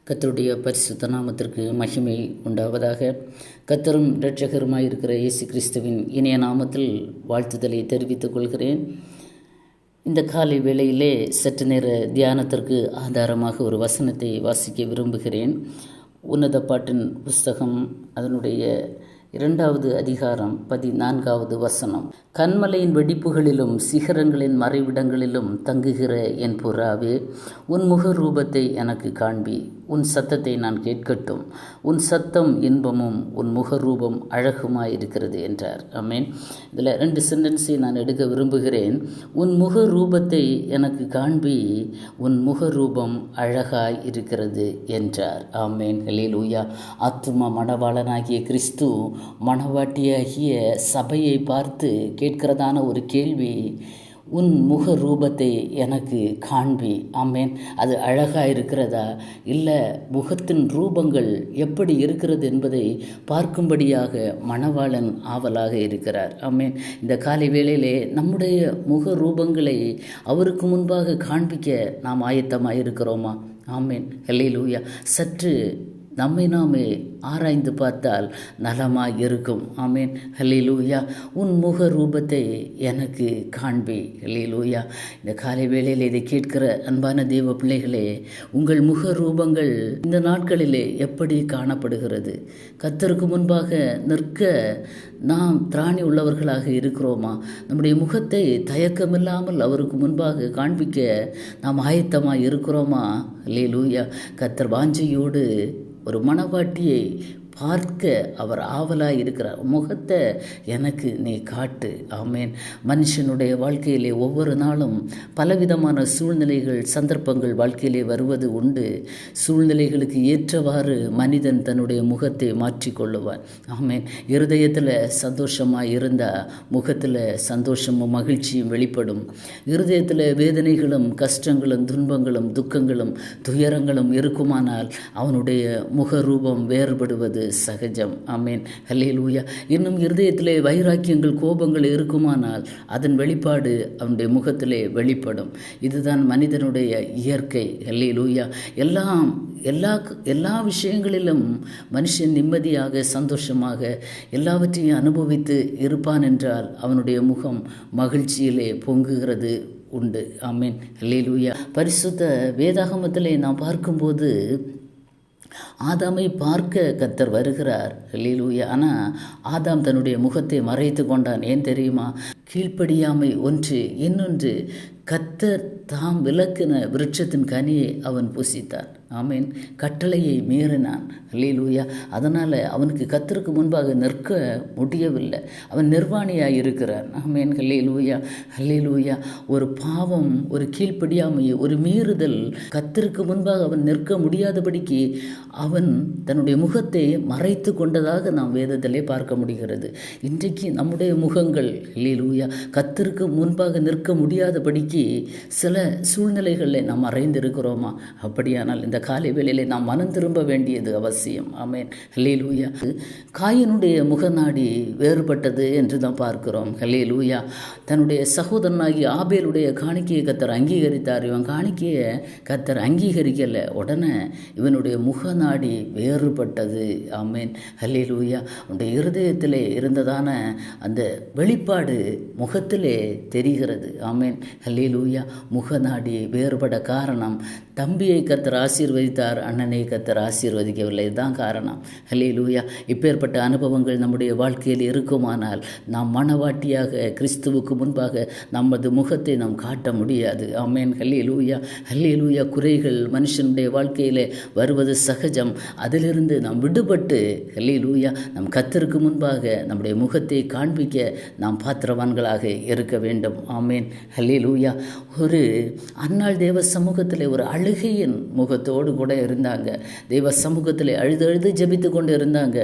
கர்த்தருடைய பரிசுத்த நாமத்திற்கு மகிமை உண்டாவதாக. கர்த்தரும் இரட்சகருமாய் இருக்கிற இயேசு கிறிஸ்துவின் இனிய நாமத்தில் வாழ்த்துதலை தெரிவித்துக் கொள்கிறேன். இந்த காலை வேளையிலே சற்று நேர தியானத்திற்கு ஆதாரமாக ஒரு வசனத்தை வாசிக்க விரும்புகிறேன். உன்னத பாட்டின் புஸ்தகம் அதனுடைய 2வது அதிகாரம் 14வது வசனம். கன்மலையின் வெடிப்புகளிலும் சிகரங்களின் மறைவிடங்களிலும் தங்குகிற என் புறாவே, உன் முக ரூபத்தை எனக்கு காண்பி, உன் சத்தத்தை நான் கேட்கட்டும். உன் சத்தம் இன்பமும் உன் முகரூபம் அழகுமாயிருக்கிறது என்றார். ஆமேன். இதில் 2 சென்டென்ஸை நான் எடுக்க விரும்புகிறேன். உன் முக ரூபத்தை எனக்கு காண்பி, உன் முகரூபம் அழகாய் இருக்கிறது என்றார். ஆமேன். ஹல்லேலூயா. ஆத்தும மணவாளனாகிய கிறிஸ்து மணவாட்டியாகிய சபையை பார்த்து கேட்கிறதான ஒரு கேள்வி, உன் முக ரூபத்தை எனக்கு காண்பி. ஆமேன். அது அழகாக இருக்கிறதா, இல்லை முகத்தின் ரூபங்கள் எப்படி இருக்கிறது என்பதை பார்க்கும்படியாக மணவாளன் ஆவலாக இருக்கிறார். ஆமேன். இந்த காலை வேளையிலே நம்முடைய முக ரூபங்களை அவருக்கு முன்பாக காண்பிக்க நாம் ஆயத்தமாக இருக்கிறோமா? ஆமேன். ஹல்லேலூயா. சற்று நம்மை நாமே ஆராய்ந்து பார்த்தால் நலமாய் இருக்கும். ஆமேன். ஹல்லேலூயா. உன் முக ரூபத்தை எனக்கு காண்பி. ஹல்லேலூயா. இந்த காலை வேளையில் இதை கேட்கிற அன்பான தேவ பிள்ளைகளே, உங்கள் முக ரூபங்கள் இந்த நாட்களிலே எப்படி காணப்படுகிறது? கர்த்தருக்கு முன்பாக நிற்க நாம் திராணி உள்ளவர்களாக இருக்கிறோமா? நம்முடைய முகத்தை தயக்கமில்லாமல் அவருக்கு முன்பாக காண்பிக்க நாம் ஆயத்தமாக இருக்கிறோமா? ஹல்லேலூயா. கர்த்தர் வாஞ்சையோடு ஒரு மணவாட்டியை பார்க்க அவர் ஆவலாக இருக்கிறார். முகத்தை எனக்கு நீ காட்டு. ஆமேன். மனுஷனுடைய வாழ்க்கையிலே ஒவ்வொரு நாளும் பலவிதமான சூழ்நிலைகள், சந்தர்ப்பங்கள் வாழ்க்கையிலே வருவது உண்டு. சூழ்நிலைகளுக்கு ஏற்றவாறு மனிதன் தன்னுடைய முகத்தை மாற்றிக்கொள்ளுவான். ஆமேன். இருதயத்தில் சந்தோஷமாக இருந்தால் முகத்தில் சந்தோஷமும் மகிழ்ச்சியும் வெளிப்படும். இருதயத்தில் வேதனைகளும் கஷ்டங்களும் துன்பங்களும் துக்கங்களும் துயரங்களும் இருக்குமானால் அவனுடைய முகரூபம் வேறுபடுவது சகஜம். ஆமேன். ஹல்லேலூயா. இன்னும் இருதயத்திலே வைராக்கியங்கள், கோபங்கள் இருக்குமானால் அதன் வெளிப்பாடு அவனுடைய முகத்திலே வெளிப்படும். இதுதான் மனிதனுடைய இயற்கை. ஹல்லேலூயா. எல்லா விஷயங்களிலும் மனுஷன் நிம்மதியாக சந்தோஷமாக எல்லாவற்றையும் அனுபவித்து இருப்பான் என்றால் அவனுடைய முகம் மகிழ்ச்சியிலே பொங்குகிறது உண்டு. ஆமேன். ஹல்லேலூயா. பரிசுத்த வேதாகமத்திலே நாம் பார்க்கும்போது ஆதாமை பார்க்க கர்த்தர் வருகிறார். ஹல்லேலூயா. ஆனால் ஆதாம் தன்னுடைய முகத்தை மறைத்து கொண்டான். ஏன் தெரியுமா? கீழ்ப்படியாமை ஒன்று. இன்னொன்று, கர்த்தர் தாம் விலக்கின விருட்சத்தின் கனியை அவன் புசித்தான். ஆமேன். கட்டளையை மீறினான். ஹல்லேலூயா. அதனால் அவனுக்கு கர்த்தருக்கு முன்பாக நிற்க முடியவில்லை. அவன் நிர்வாணியாக இருக்கிறான். ஆமேன். ஹல்லேலூயா. ஹல்லேலூயா. ஒரு பாவம், ஒரு கீழ்ப்படியாமை, ஒரு மீறுதல் கர்த்தருக்கு முன்பாக அவன் நிற்க முடியாதபடிக்கு அவன் தன்னுடைய முகத்தை மறைத்து கொண்டதாக நாம் வேதத்திலே பார்க்க முடிகிறது. இன்றைக்கு நம்முடைய முகங்கள் ஹல்லேலூயா கர்த்தருக்கு முன்பாக நிற்க முடியாதபடிக்கு சில சூழ்நிலைகளில் நாம் மறைந்திருக்கிறோமா? அப்படியானால் இந்த காலை வேளையிலே நாம் மனம் திரும்ப வேண்டியது அவசியம். ஆமேன். ஹல்லேலூயா. காயினுடைய முகநாடி வேறுபட்டது என்று தான் பார்க்கிறோம். ஹல்லேலூயா. தன்னுடைய சகோதரனாகி ஆபேலுடைய காணிக்கையை கர்த்தர் அங்கீகரித்தார். இவன் காணிக்கையை கர்த்தர் அங்கீகரிக்கலை. உடனே இவனுடைய முகநாடி வேறுபட்டது. ஆமேன். ஹல்லேலூயா. உன்னுடைய இருதயத்திலே இருந்ததான அந்த வெளிப்பாடு முகத்திலே தெரிகிறது. ஆமேன். ஹல்லேலூயா. முகநாடி வேறுபட காரணம், தம்பியை கர்த்தர் ஆசீர்வதித்தார், அண்ணனை கர்த்தர் ஆசீர்வதிக்கவில்லை. இதுதான் காரணம். ஹல்லேலூயா. இப்பேற்பட்ட அனுபவங்கள் நம்முடைய வாழ்க்கையில் இருக்குமானால் நாம் மணவாட்டியாக கிறிஸ்துவுக்கு முன்பாக நமது முகத்தை நாம் காட்ட முடியாது. ஆமேன். ஹல்லேலூயா. ஹல்லேலூயா. குறைகள் மனுஷனுடைய வாழ்க்கையில் வருவது சகஜம். அதிலிருந்து நாம் விடுபட்டு ஹல்லேலூயா நம் கர்த்தருக்கு முன்பாக நம்முடைய முகத்தை காண்பிக்க நாம் பாத்திரவான்களாக இருக்க வேண்டும். ஆமேன். ஹல்லேலூயா. ஒரு அன்னாள் தேவ சமூகத்தில் ஒரு அழுகையின் முகத்தோடு கூட இருந்தாங்க. தெய்வ சமூகத்தில் அழுது ஜெபித்து கொண்டு இருந்தாங்க.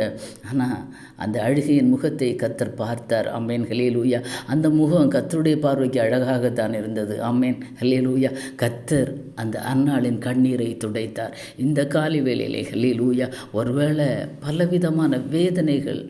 ஆனால் அந்த அழுகையின் முகத்தை கர்த்தர் பார்த்தார். ஆமேன். ஹல்லேலூயா. அந்த முகம் கர்த்தருடைய பார்வைக்கு அழகாகத்தான் இருந்தது. ஆமேன். ஹல்லேலூயா. கர்த்தர் அந்த அன்னாளின் கண்ணீரை துடைத்தார். இந்த காலை வேளையிலே ஹல்லேலூயா ஒருவேளை பலவிதமான வேதனைகள்,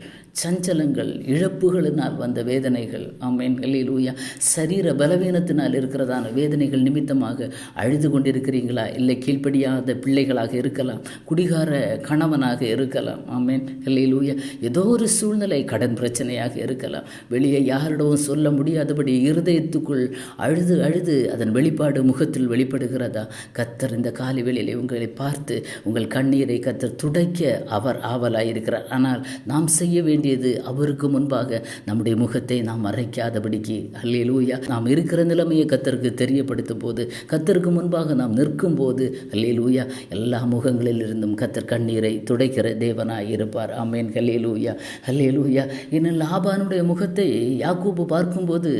சஞ்சலங்கள், இழப்புகளினால் வந்த வேதனைகள், ஆமென் அல்லேலூயா, சரீர பலவீனத்தினால் இருக்கிறதான வேதனைகள் நிமித்தமாக அழுது கொண்டிருக்கிறீங்களா? இல்லை கீழ்ப்படியாத பிள்ளைகளாக இருக்கலாம், குடிகார கணவனாக இருக்கலாம், ஆமென் அல்லேலூயா, ஏதோ ஒரு சூழ்நிலை, கடன் பிரச்சனையாக இருக்கலாம், வெளியே யாரிடமும் சொல்ல முடியாதபடி இருதயத்துக்குள் அழுது அழுது அதன் வெளிப்பாடு முகத்தில் வெளிப்படுகிறதா? கர்த்தர் இந்த காலை வேளையிலே உங்களை பார்த்து உங்கள் கண்ணீரை கர்த்தர் துடைக்க அவர் ஆவலாயிருக்கிறார். ஆனால் நாம் செய்ய வேண்டியது அவருக்கு முன்பாக நம்முடைய முகத்தை நாம் மறைக்காதபடிக்கு, அல்லேலூயா, நாம் இருக்கிற நிலைமையை கர்த்தருக்கு தெரியப்படுத்தும் போது, கர்த்தருக்கு முன்பாக நாம் நிற்கும் போது, அல்லேலூயா, எல்லா முகங்களில் இருந்தும் கர்த்தர் கண்ணீரை துடைக்கிற தேவனாய் இருப்பார். ஆமென் அல்லேலூயா, அல்லேலூயா. இன்னும் லாபானுடைய முகத்தை யாக்கோபு பார்க்கும்போது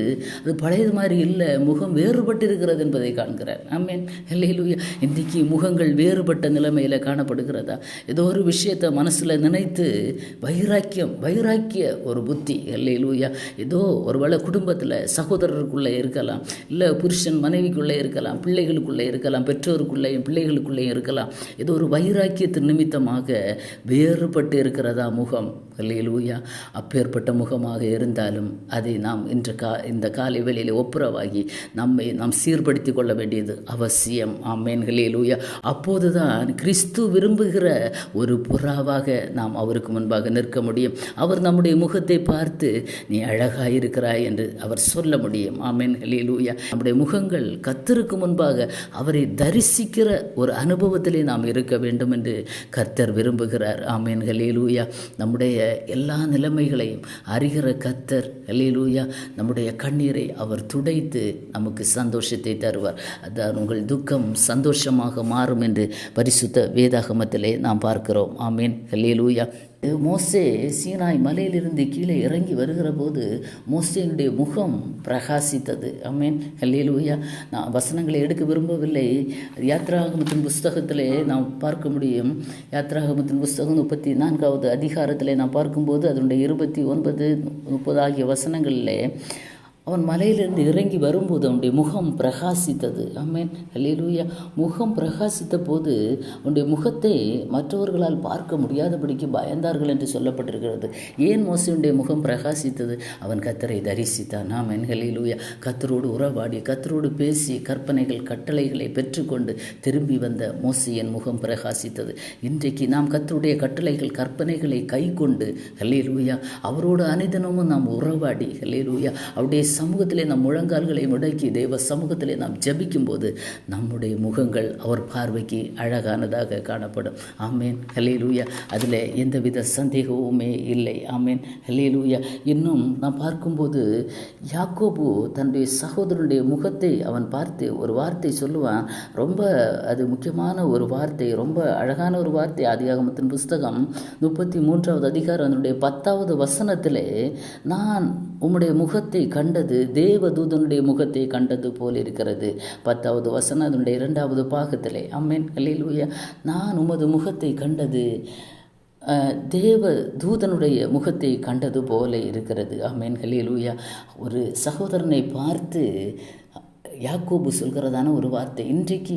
அது பழையது மாதிரி இல்லை, முகம் வேறுபட்டு இருக்கிறது என்பதை காண்கிறார். ஆமென் அல்லேலூயா. இன்றைக்கு முகங்கள் வேறுபட்ட நிலைமையில் காணப்படுகிறதா? ஏதோ ஒரு விஷயத்தை மனசில் நினைத்து வைராக்கிய ஒரு புத்தி, அல்லேலூயா, ஏதோ ஒருவேளை குடும்பத்தில் சகோதரருக்குள்ளே இருக்கலாம், இல்லை புருஷன் மனைவிக்குள்ளே இருக்கலாம், பிள்ளைகளுக்குள்ளே இருக்கலாம், பெற்றோருக்குள்ளேயும் பிள்ளைகளுக்குள்ளேயும் இருக்கலாம், ஏதோ ஒரு வைராக்கியத்தின் நிமித்தமாக வேறுபட்டு இருக்கிறதா முகம், அல்லேலூயா. அப்பேற்பட்ட முகமாக இருந்தாலும் அதை நாம் இந்த காலை வேளையில் ஒப்புரவாகி நாம் சீர்படுத்தி கொள்ள வேண்டியது அவசியம். ஆமென் அல்லேலூயா. அப்போதுதான் கிறிஸ்து விரும்புகிற ஒரு புறாவாக நாம் அவருக்கு முன்பாக நிற்க முடியும். அவர் நம்முடைய முகத்தை பார்த்து நீ அழகாயிருக்கிறாய் என்று அவர் சொல்ல முடியும். ஆமென் அல்லேலூயா. நம்முடைய முகங்கள் கர்த்தருக்கு முன்பாக அவரை தரிசிக்கிற ஒரு அனுபவத்திலே நாம் இருக்க வேண்டும் என்று கர்த்தர் விரும்புகிறார். ஆமென் அல்லேலூயா. நம்முடைய எல்லா நிலைமைகளையும் அறிகிற கர்த்தர், அல்லேலூயா, நம்முடைய கண்ணீரை அவர் துடைத்து நமக்கு சந்தோஷத்தை தருவார். அதான் உங்கள் துக்கம் சந்தோஷமாக மாறும் என்று பரிசுத்த வேதாகமத்திலே நாம் பார்க்கிறோம். ஆமென் அல்லேலூயா. மோசே சீனாய் மலையிலிருந்து கீழே இறங்கி வருகிற போது மோசேனுடைய முகம் பிரகாசித்தது. ஆமென் அல்லேலூயா. நான் வசனங்களை எடுக்க விரும்பவில்லை. யாத்ராகமத்தின் புஸ்தகத்திலே நாம் பார்க்க முடியும். யாத்ராகமத்தின் புஸ்தகம் 34வது அதிகாரத்திலே நாம் பார்க்கும்போது அதனுடைய 29, 30 ஆகிய வசனங்களிலே அவன் மலையிலிருந்து இறங்கி வரும்போது அவனுடைய முகம் பிரகாசித்தது. ஆமென் அல்லேலூயா. முகம் பிரகாசித்த போது அவனுடைய முகத்தை மற்றவர்களால் பார்க்க முடியாதபடிக்கு பயந்தார்கள் என்று சொல்லப்பட்டிருக்கிறது. ஏன் மோசேயுடைய முகம் பிரகாசித்தது? அவன் கர்த்தரை தரிசித்தான். ஆமென் அல்லேலூயா. கர்த்தரோடு உறவாடி, கர்த்தரோடு பேசி, கற்பனைகள் கட்டளைகளை பெற்றுக்கொண்டு திரும்பி வந்த மோசேயின் முகம் பிரகாசித்தது. இன்றைக்கு நாம் கர்த்தருடைய கட்டளைகள் கற்பனைகளை கை கொண்டு, அல்லேலூயா, அவரோடு அனைதினமும் நாம் உறவாடி, அல்லேலூயா, அவருடைய சமூகத்திலே நம் முழங்கால்களை முடக்கி தேவ சமூகத்திலே நாம் ஜபிக்கும் போது நம்முடைய முகங்கள் அவர் பார்வைக்கு அழகானதாக காணப்படும். ஆமென் அல்லேலூயா. அதில் எந்தவித சந்தேகமுமே இல்லை. ஆமென் அல்லேலூயா. இன்னும் நாம் பார்க்கும்போது யாக்கோபு தன்னுடைய சகோதரனுடைய முகத்தை அவன் பார்த்து ஒரு வார்த்தை சொல்லுவான். ரொம்ப அது முக்கியமான ஒரு வார்த்தை, ரொம்ப அழகான ஒரு வார்த்தை. ஆதியாகமத்தின் புஸ்தகம் 33வது அதிகாரம் அதனுடைய 10வது வசனத்திலே, நான் உம்முடைய முகத்தை கண்டது தேவதூதனுடைய முகத்தை கண்டது போல் இருக்கிறது. 10வது வசனம் அதனுடைய 2வது பாகத்திலே. ஆமென் அல்லேலூயா. நான் உமது முகத்தை கண்டது தேவ தூதனுடைய முகத்தை கண்டது போல இருக்கிறது. ஆமென் அல்லேலூயா. ஒரு சகோதரனை பார்த்து யாக்கோபு சொல்கிறதான ஒரு வார்த்தை. இன்றைக்கு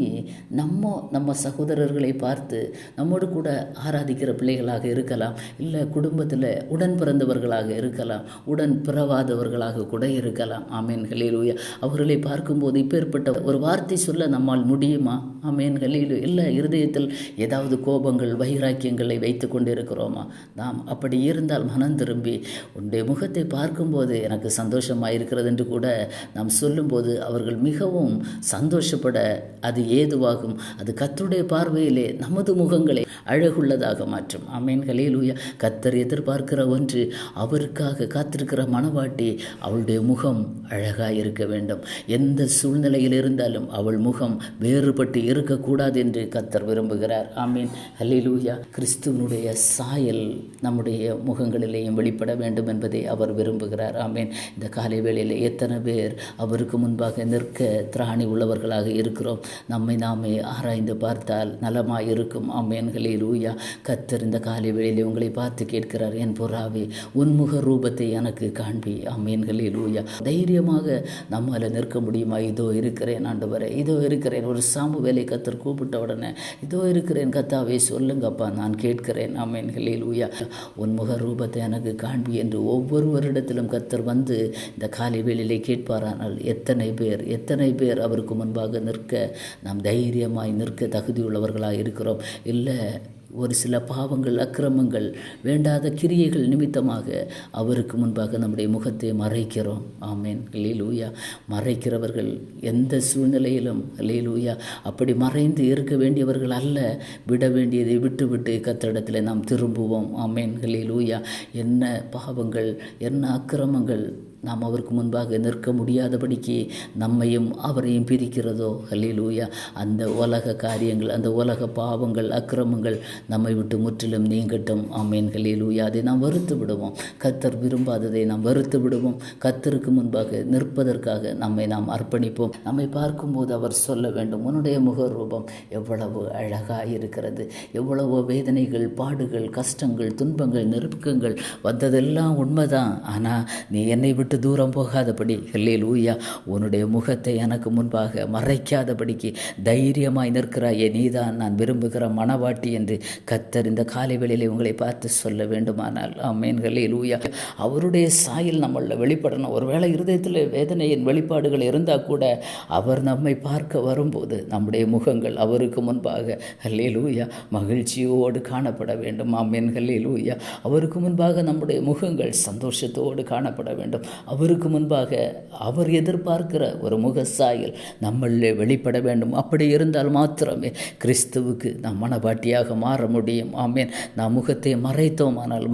நம்ம சகோதரர்களை பார்த்து நம்மோடு கூட ஆராதிக்கிற பிள்ளைகளாக இருக்கலாம், இல்லை குடும்பத்தில் உடன் பிறந்தவர்களாக இருக்கலாம், உடன் பிறவாதவர்களாக கூட இருக்கலாம். ஆமென் அல்லேலூயா. அவர்களை பார்க்கும்போது இப்பேற்பட்ட ஒரு வார்த்தை சொல்ல நம்மால் முடியுமா? ஆமென் அல்லேலூயா. இல்லை, இருதயத்தில் ஏதாவது கோபங்கள், வைராக்கியங்களை வைத்து கொண்டு இருக்கிறோமா? நாம் அப்படி இருந்தால் மனம் திரும்பி உன்னுடைய முகத்தை பார்க்கும்போது எனக்கு சந்தோஷமாக இருக்கிறது என்று கூட நாம் சொல்லும்போது அவர்கள் மிகவும் சந்தோஷப்பட அது ஏதுவாகும். அது கர்த்தருடைய பார்வையிலே நமது முகங்களை அழகுள்ளதாக மாற்றும். ஆமென் அல்லேலூயா. கர்த்தர் எதிர்பார்க்கிற ஒன்று, அவருக்காக காத்திருக்கிற மணவாட்டி அவளுடைய முகம் அழகாக இருக்க வேண்டும். எந்த சூழ்நிலையில் இருந்தாலும் அவள் முகம் வேறுபட்டு இருக்கக்கூடாது என்று கர்த்தர் விரும்புகிறார். ஆமென் அல்லேலூயா. கிறிஸ்துவனுடைய சாயல் நம்முடைய முகங்களிலேயும் வெளிப்பட வேண்டும் என்பதை அவர் விரும்புகிறார். ஆமென். இந்த காலை வேளையில் எத்தனை பேர் அவருக்கு முன்பாக நிற்க நிற்க திராணி உள்ளவர்களாக இருக்கிறோம். நம்மை நாமே ஆராய்ந்து பார்த்தால் நலமாய் இருக்கும். ஆமென். ஹல்லேலூயா. கர்த்தர் இந்த காலை வேளையிலே உங்களை பார்த்து கேட்கிறார், என் புறாவே உன்முக ரூபத்தை எனக்கு காண்பி. ஆமென். ஹல்லேலூயா. தைரியமாக நம்மால் நிற்க முடியுமா? இதோ இருக்கிறேன் ஆண்டவரே, இதோ இருக்கிறேன். ஒரு சாமுவேலை கர்த்தர் கூப்பிட்ட உடனே இதோ இருக்கிறேன் கர்த்தாவே, சொல்லுங்கப்பா, நான் கேட்கிறேன். ஆமென். ஹல்லேலூயா. உன்முக ரூபத்தை எனக்கு காண்பி என்று ஒவ்வொருவரிடத்திலும் கர்த்தர் வந்து இந்த காலை வேளையிலே கேட்பாரானால் எத்தனை பேர் அவருக்கு முன்பாக நிற்க நாம் தைரியமாய் நிற்க தகுதியுள்ளவர்களாக இருக்கிறோம்? இல்லை, ஒரு சில பாவங்கள், அக்கிரமங்கள், வேண்டாத கிரியைகள் நிமித்தமாக அவருக்கு முன்பாக நம்முடைய முகத்தை மறைக்கிறோம். ஆமென். ஹல்லேலூயா. மறைக்கிறவர்கள் எந்த சூழ்நிலையிலும் ஹல்லேலூயா அப்படி மறைந்து இருக்க வேண்டியவர்கள் அல்ல. விட வேண்டியதை விட்டு கர்த்தரிடத்தில் நாம் திரும்புவோம். ஆமென். ஹல்லேலூயா. என்ன பாவங்கள், என்ன அக்கிரமங்கள் நாம் அவருக்கு முன்பாக நிற்க முடியாதபடிக்கு நம்மையும் அவரையும் பிரிக்கிறதோ, ஹல்லேலூயா, அந்த உலக காரியங்கள், அந்த உலக பாவங்கள், அக்கிரமங்கள் நம்மை விட்டு முற்றிலும் நீங்கட்டும். ஆமென். ஹல்லேலூயா. அதை நாம் வெறுத்து விடுவோம். கர்த்தர் விரும்பாததை நாம் வெறுத்து விடுவோம். கர்த்தருக்கு முன்பாக நிற்பதற்காக நம்மை நாம் அர்ப்பணிப்போம். நம்மை பார்க்கும்போது அவர் சொல்ல வேண்டும், உன்னுடைய முகரூபம் எவ்வளவு அழகாக இருக்கிறது. எவ்வளவோ வேதனைகள், பாடுகள், கஷ்டங்கள், துன்பங்கள், நெருக்கங்கள் வந்ததெல்லாம் உண்மைதான். ஆனால் நீ என்னை விட்டு தூரம் போகாதபடி, ஹல்லேலூயா, உன்னுடைய முகத்தை எனக்கு முன்பாக மறைக்காதபடிக்கு தைரியமாய் நிற்கிறாயே, நீதான் நான் விரும்புகிற மணவாட்டி என்று கர்த்தர் இந்த காலை வேளையிலே உங்களை பார்த்து சொல்ல வேண்டுமானால், ஆமென். ஹல்லேலூயா, அவருடைய சாயல் நம்மள வெளிப்படணும். ஒருவேளை இருதயத்தில் வேதனையின் வெளிப்பாடுகள் இருந்தால் கூட அவர் நம்மை பார்க்க வரும்போது நம்முடைய முகங்கள் அவருக்கு முன்பாக ஹல்லேலூயா மகிழ்ச்சியோடு காணப்பட வேண்டும். ஆமென். ஹல்லேலூயா. அவருக்கு முன்பாக நம்முடைய முகங்கள் சந்தோஷத்தோடு காணப்பட வேண்டும். அவருக்கு முன்பாக அவர் எதிர்பார்க்கிற ஒரு முக சாயல் நம்மளே வெளிப்பட வேண்டும். அப்படி இருந்தால் மாத்திரமே கிறிஸ்துவுக்கு நாம் மனவாட்டியாக மாற முடியும். ஆமென். நாம் முகத்தை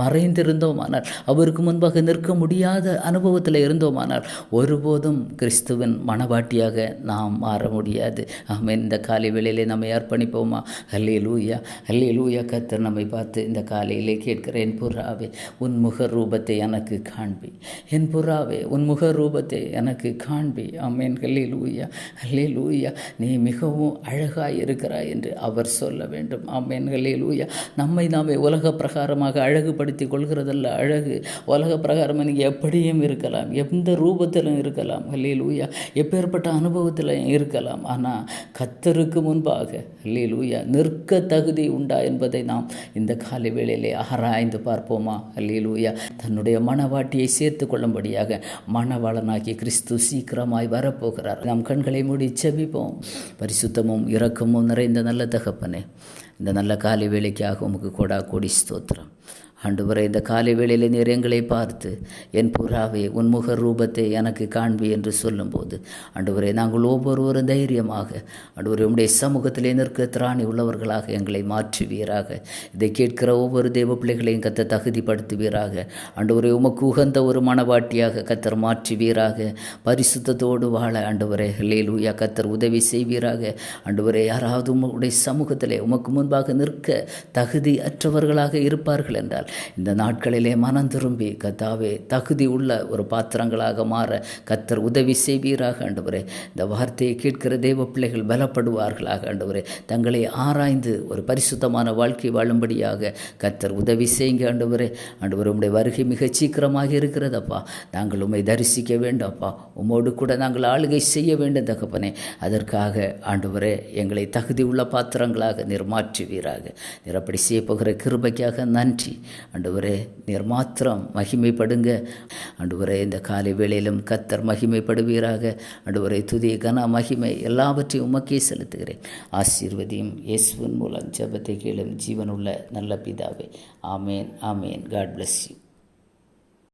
மறைந்திருந்தோமானால், அவருக்கு முன்பாக நிற்க முடியாத அனுபவத்தில் இருந்தோமானால் ஒருபோதும் கிறிஸ்துவின் மனவாட்டியாக நாம் மாற முடியாது. ஆமென். இந்த காலை வேளையிலே நம்மை அர்ப்பணிப்போமா? ஹல்லேலூயா. ஹல்லேலூயா. கர்த்தர் நம்மை பார்த்து இந்த காலையிலே கேட்கிறேன், புறாவே உன் முக ரூபத்தை எனக்கு காண்பி. என் புறாவே உன் முக ரூபத்தை எனக்கு காண்பி. ஆமென். ஹல்லேலூயா. ஹல்லேலூயா. நீ மிகவும் அழகாய் இருக்கிறாய் என்று அவர் சொல்ல வேண்டும். ஆமென். ஹல்லேலூயா. நம்மை நாமே உலக பிரகாரமாக அழகுபடுத்தி கொள்கிறதல்ல அழகு. உலக பிரகாரமாக நீங்கள் எப்படியும் இருக்கலாம், எந்த ரூபத்திலும் இருக்கலாம், ஹல்லேலூயா, எப்பேற்பட்ட அனுபவத்திலும் இருக்கலாம். ஆனால் கர்த்தருக்கு முன்பாக ஹல்லேலூயா நிற்க தகுதி உண்டா என்பதை நாம் இந்த காலை வேளையிலே ஆராய்ந்து பார்ப்போமா? ஹல்லேலூயா. தன்னுடைய மனவாட்டியை சேர்த்து கொள்ளும்படியாக மணவாளனாகிய கிறிஸ்து சீக்கிரமாய் வரப்போகிறார். நாம் கண்களை மூடி செபிப்போம். பரிசுத்தமும் இரக்கமும் நிறைந்த நல்ல தகப்பனே, இந்த நல்ல காலை வேளைக்காக உமக்கு கோடி ஸ்தோத்திரம். ஆண்டவரே, இந்த காலை வேளையில் நீர் எங்களை பார்த்து என் புறாவே உன் முக ரூபத்தை எனக்கு காண்பி என்று சொல்லும்போது, ஆண்டவரே, நாங்கள் ஒவ்வொருவரும் தைரியமாக ஆண்டவரே உம்முடைய சமூகத்திலே நிற்க திராணி உள்ளவர்களாக எங்களை மாற்றுவீராக. இதை கேட்கிற ஒவ்வொரு தேவ பிள்ளைகளையும் கர்த்தர் தகுதிப்படுத்துவீராக. ஆண்டவரே, உமக்கு உகந்த ஒரு மனவாட்டியாக கர்த்தர் மாற்றுவீராக. பரிசுத்தத்தோடு வாழ ஆண்டவரே ஹல்லேலூயா கர்த்தர் உதவி செய்வீராக. ஆண்டவரே, யாராவது உம்முடைய சமூகத்திலே உமக்கு முன்பாக நிற்க தகுதி அற்றவர்களாக இருப்பார்கள் என்றால் இந்த நாட்களிலே மனம் திரும்பி கர்த்தாவே தகுதி உள்ள ஒரு பாத்திரங்களாக மாற கர்த்தர் உதவி செய்வீராக. ஆண்டவரே, இந்த வார்த்தையை கேட்கிற தேவ பிள்ளைகள் பலப்படுவார்களாக. ஆண்டவரே, தங்களை ஆராய்ந்து ஒரு பரிசுத்தமான வாழ்க்கை வாழும்படியாக கர்த்தர் உதவி செய்யுங்க. ஆண்டவரே, உம்முடைய வருகை மிக சீக்கிரமாக இருக்கிறதப்பா. நாங்கள் உம்மை தரிசிக்க வேண்டும் அப்பா. உம்மோடு கூட நாங்கள் ஆளுகை செய்ய வேண்டும் தகப்பனே. அதற்காக ஆண்டவரே எங்களை தகுதி உள்ள பாத்திரங்களாக நீர் மாற்றுவீராக. நீர் அப்படி செய்ய போகிற கிருபைக்காக நன்றி. ஆண்டவரே, நீர் மாத்திரம் மகிமைப்படுங்க. ஆண்டவரே, இந்த காலை வேளையிலும் கர்த்தர் மகிமைப்படுவீராக. ஆண்டவரே, துதி கன மகிமை எல்லாவற்றையும் உமக்கே செலுத்துகிறேன். ஆசீர்வதியும் இயேசுவின் மூலம் ஜெபத்தை கேளும் ஜீவனுள்ள நல்ல பிதாவே. ஆமேன். ஆமேன். God bless you.